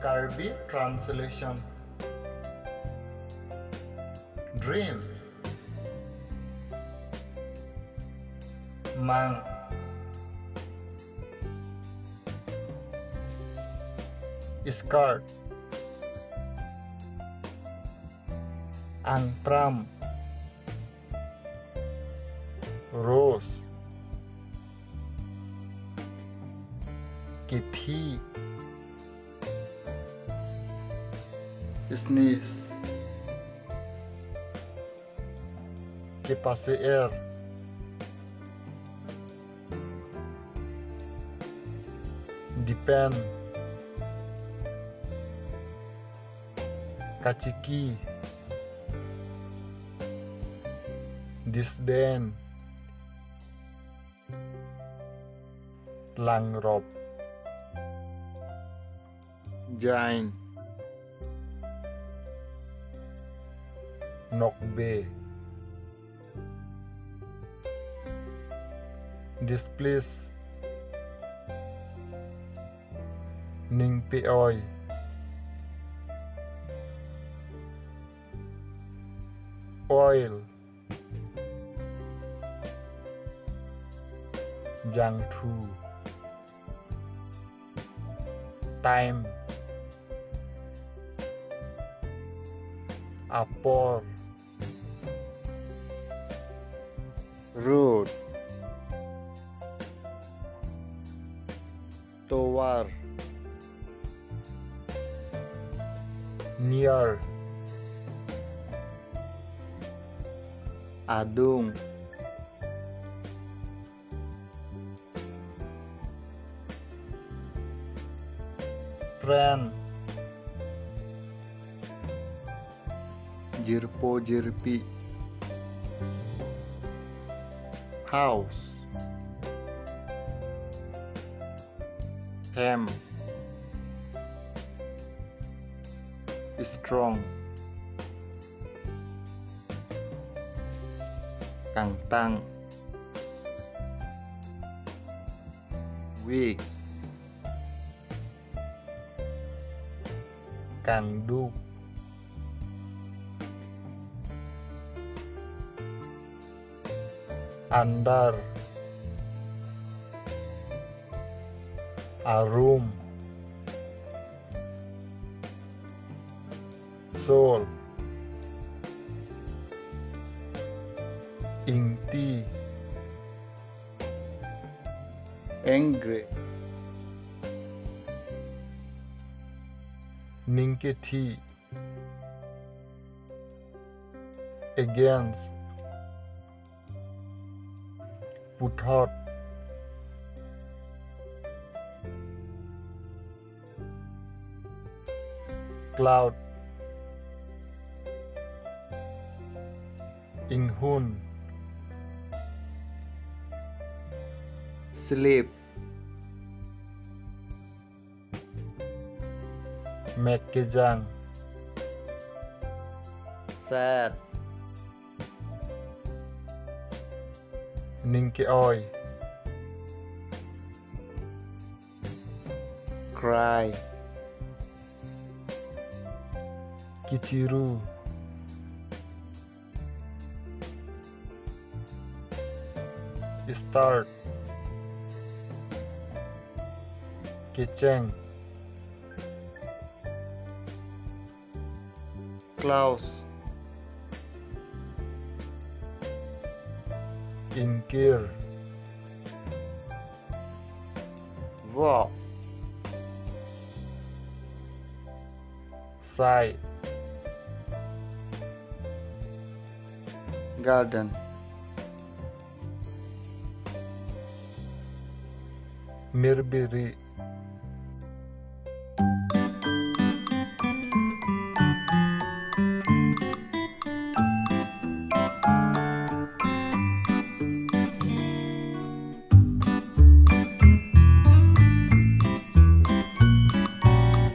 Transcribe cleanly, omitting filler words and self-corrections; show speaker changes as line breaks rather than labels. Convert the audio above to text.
Kirby translation. Dreams. Mang. Skirt. Angpram. Rose. Kipi. Sneeze. Kipas air. Depend. Kaciki. Disdain. Langrop. Jain. Nokbe. Displease. Ningpeoi. Oil. Jangtu. Time. Apor. Road. Towar. Near. Adung. Friend. Jirpo jirpi. House. Ham. Strong. Kangtang. Weak. Kangduk. Andar. Arum. Soul. Ingti. Angry. Ninketi. Against. Puthot. Cloud. Inghun. Sleep. Mekejang. Sad. Ningkeoi. Cry. Kichiru. Start. Keceng. Klaus. Ingkir. Walk. Side. Garden. Mirbiri.